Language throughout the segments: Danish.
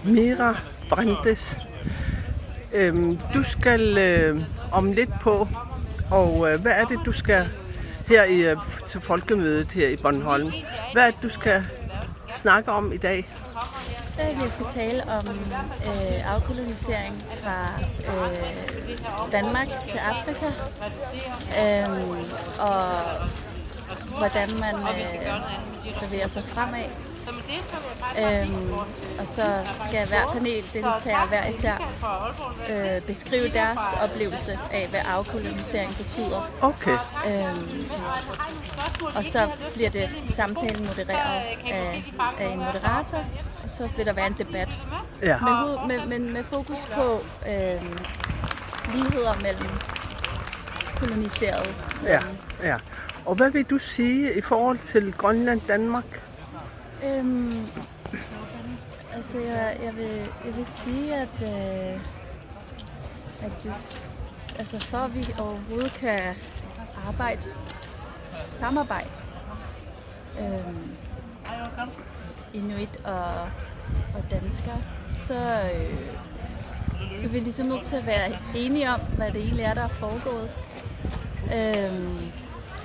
Mira Brandes, du skal om lidt på, og hvad er det, du skal her til folkemødet her i Bornholm? Hvad er det, du skal snakke om i dag? Vi skal tale om afkolonisering fra Danmark til Afrika, og hvordan man bevæger sig fremad. Og så skal hver paneldeltager hver især beskrive deres oplevelse af, hvad afkolonisering betyder. Okay. Og så bliver det samtalen modereret af en moderator, og så vil der være en debat. Ja. Med fokus på ligheder mellem koloniserede lande. Ja. Og hvad vil du sige i forhold til Grønland, Danmark? Altså jeg vil sige, at det, altså for at vi overhovedet kan samarbejde, inuit og danskere, så er vi ligesom nødt til at være enige om, hvad det egentlig er, der er foregået.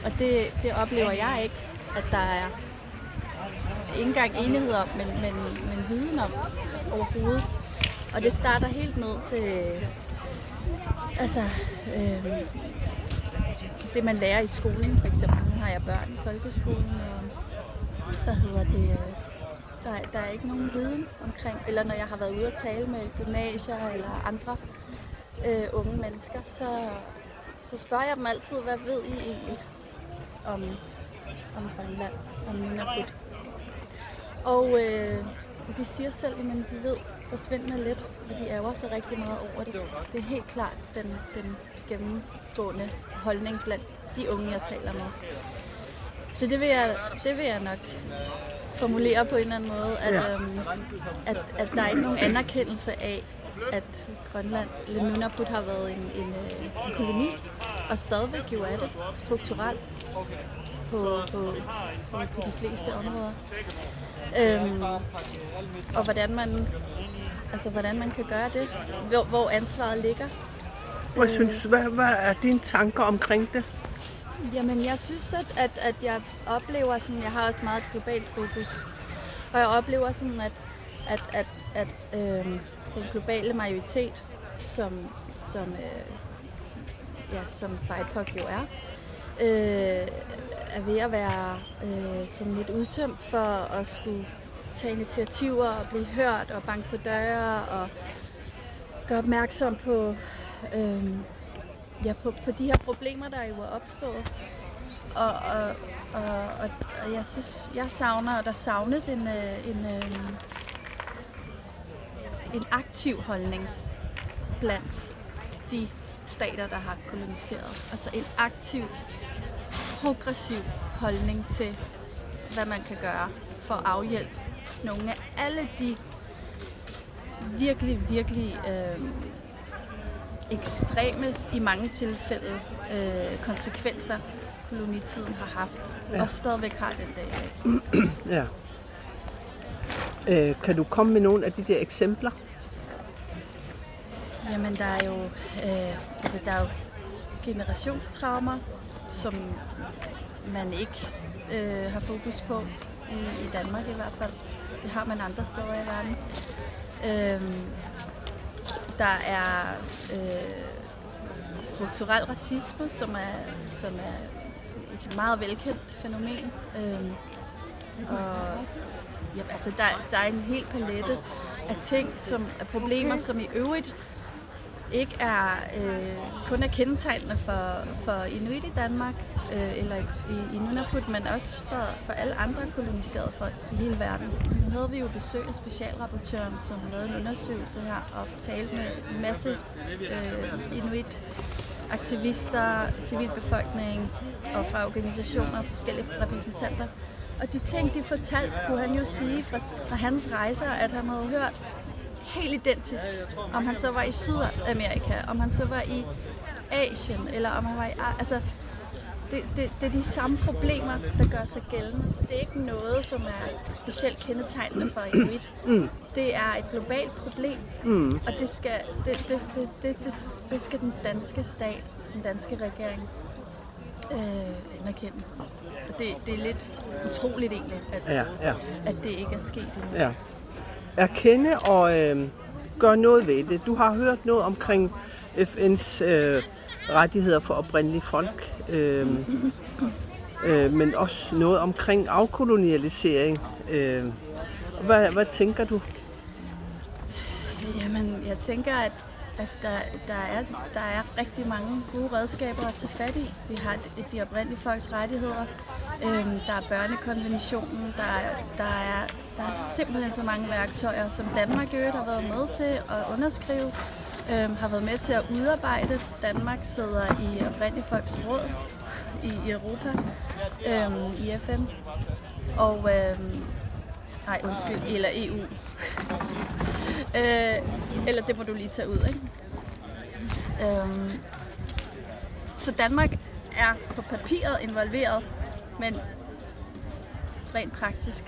Og det oplever jeg ikke, at der er ikke engang enighed om, men viden om overhovedet. Og det starter helt ned til det, man lærer i skolen. For eksempel, nu har jeg børn i folkeskolen, og der er ikke nogen viden omkring, eller når jeg har været ude at tale med gymnasier eller andre unge mennesker, så spørger jeg dem altid, hvad ved I egentlig om Grønland, om Nunavut? Og de siger selv, at de ved forsvindende lidt, og de ærger sig rigtig meget over det. Det er helt klart den gennemgående holdning blandt de unge, jeg taler med. Så det vil jeg nok formulere på en eller anden måde, at der er ikke nogen anerkendelse af, at Grønland eller Nunavut har været en koloni, og stadigvæk jo er det strukturelt på de fleste områder. Og hvordan man kan gøre det, hvor ansvaret ligger. Hvad er dine tanker omkring det? Jamen, jeg synes, at jeg oplever sådan, jeg har også meget globalt fokus, og jeg oplever sådan, at den globale majoritet, som BIPOC jo er ved at være sådan lidt udtømt for at skulle tage initiativer og blive hørt og banke på døre og gøre opmærksom på de her problemer, der jo er opstået. Og jeg synes, jeg savner, og der savnes en aktiv holdning blandt de stater, der har koloniseret. Altså en aktiv, progressiv holdning til, hvad man kan gøre for at afhjælpe nogle af alle de virkelig, virkelig ekstreme, i mange tilfælde, konsekvenser, kolonitiden har haft, og stadigvæk har den dag i dag. Ja. Kan du komme med nogle af de der eksempler? Jamen, der er jo generationstraumer, som man ikke har fokus på i Danmark i hvert fald. Det har man andre steder i verden. Der er strukturel racisme, som er et meget velkendt fænomen. Der er en hel palette af ting, af problemer, som i øvrigt ikke er kun er kendetegnende for inuit i Danmark eller i Nunavut, men også for alle andre koloniserede folk i hele verden. Nu havde vi jo besøg af specialrapportøren, som lavede en undersøgelse her og talte med en masse inuit aktivister, civilbefolkning og fra organisationer og forskellige repræsentanter. Og de ting, de fortalte, kunne han jo sige fra hans rejser, at han havde hørt helt identisk, om han så var i Sydamerika, om han så var i Asien, eller om han var i... Altså, det er de samme problemer, der gør sig gældende. Så det er ikke noget, som er specielt kendetegnende for inuit. Det er et globalt problem, og det skal den danske stat, den danske regering anerkende. Og det er lidt utroligt egentlig, at det ikke er sket endnu. Ja. Erkende og gøre noget ved det. Du har hørt noget omkring FN's rettigheder for oprindelige folk, men også noget omkring afkolonialisering. Hvad tænker du? Jamen, jeg tænker, at der er rigtig mange gode redskaber at tage fat i. Vi har de oprindelige folks rettigheder, der er børnekonventionen, der er simpelthen så mange værktøjer, som Danmark har været med til at underskrive, har været med til at udarbejde. Danmark sidder i oprindelige folks råd i Europa, i FN, og eller EU. Eller det må du lige tage ud, ikke? Så Danmark er på papiret involveret, men rent praktisk,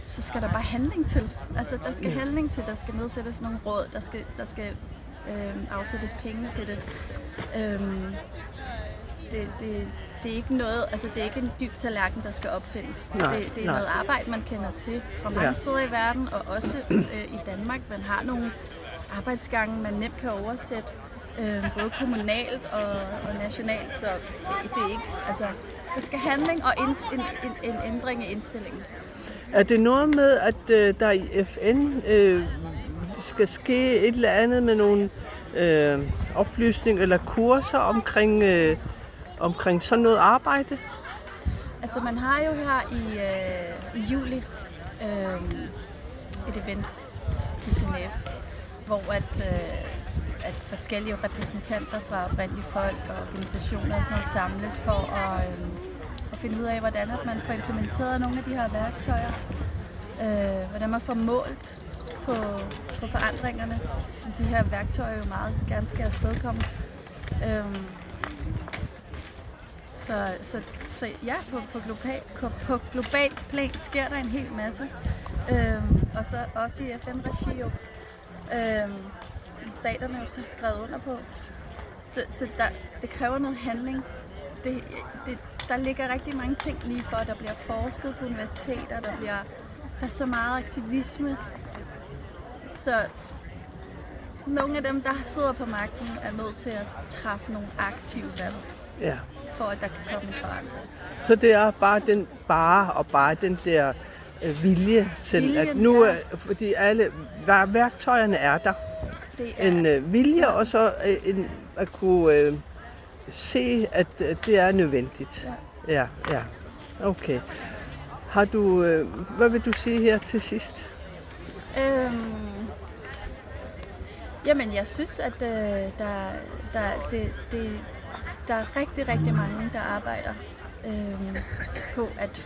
så skal der bare handling til. Altså, der skal handling til, der skal nedsættes nogle råd, der skal afsættes penge til det. Det er ikke noget, altså det er ikke en dyb tallerken, der skal opfindes. Det er noget arbejde, man kender til fra mange steder i verden, og også i Danmark. Man har nogle arbejdsgange, man nemt kan oversætte, både kommunalt og nationalt, så det er ikke, altså, der skal handling og en ændring af indstillingen. Er det noget med, at der i FN skal ske et eller andet med nogle oplysning eller kurser omkring sådan noget arbejde? Altså man har jo her i juli et event i Genève, hvor at forskellige repræsentanter fra oprindelige folk og organisationer og sådan noget samles for at finde ud af, hvordan at man får implementeret nogle af de her værktøjer, hvordan man får målt på forandringerne, som de her værktøjer jo meget gerne skal afstedkomme. Så ja, på global plan sker der en hel masse, og så også i FN-regi jo, som staterne jo så har skrevet under på. Så det kræver noget handling. Der ligger rigtig mange ting lige for, der bliver forsket på universiteter, der er så meget aktivisme. Så nogle af dem, der sidder på magten, er nødt til at træffe nogle aktive valg, for at der kan komme en forandring. Så det er bare den der vilje til, at nu, fordi alle værktøjerne er der, en vilje, og så at kunne se, at det er nødvendigt. Ja. Okay. Har du, hvad vil du sige her til sidst? Jamen, jeg synes, at der er rigtig, rigtig mange, der arbejder på at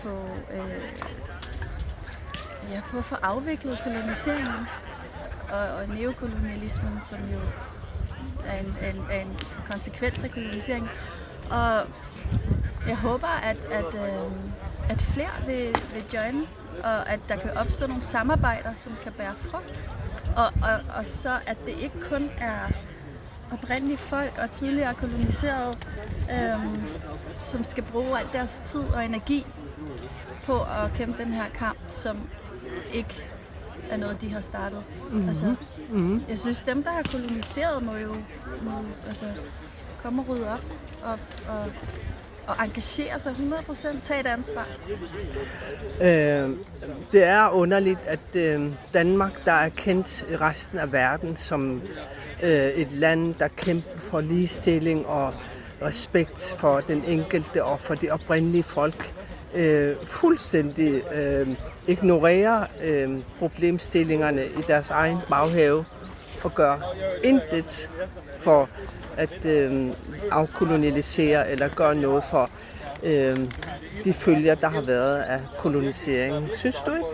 få afviklet koloniseringen og neokolonialismen, som jo er en konsekvens af koloniseringen. Og jeg håber, at flere vil joine, og at der kan opstå nogle samarbejder, som kan bære frugt. Og så at det ikke kun er oprindelige folk og tidligere koloniserede, som skal bruge al deres tid og energi på at kæmpe den her kamp, som ikke er noget, de har startet. Jeg synes, dem, der har koloniseret, må komme og rydde op og engagere sig 100%, tage et ansvar. Det er underligt, at Danmark, der er kendt i resten af verden som et land, der kæmper for ligestilling og respekt for den enkelte og for de oprindelige folk, fuldstændig ignorerer problemstillingerne i deres egen baghave og gør intet for at afkolonialisere eller gøre noget for de følger, der har været af koloniseringen. Synes du ikke?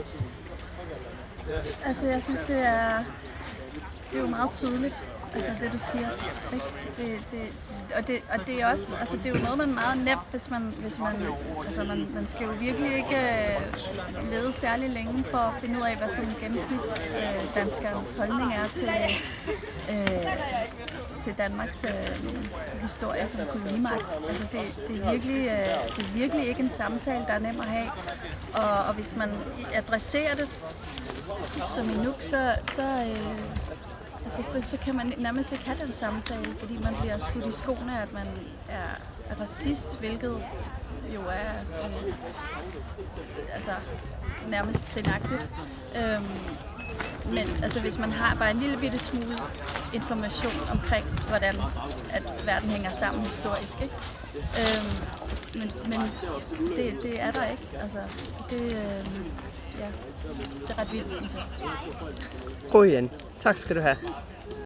Altså, jeg synes, det er jo meget tydeligt, altså det du siger. Ikke? Og det er også, altså det er jo noget, man meget nemt, hvis man altså man skal jo virkelig ikke lede særlig længe for at finde ud af, hvad sådan gennemsnitsdanskerens holdning er til Danmarks historie som kolonimagt. Altså det er virkelig ikke en samtale, der er nem at have. Og hvis man adresserer det som Inuk, så kan man nærmest ikke have den samtale, fordi man bliver skudt i skoene, at man er racist, hvilket jo er altså nærmest grinagtigt. Men altså, hvis man har bare en lille bitte smule information omkring, hvordan at verden hænger sammen historisk, ikke? Men det er der ikke. Altså, det er ret vildt, synes jeg. God igen. Tak skal du have.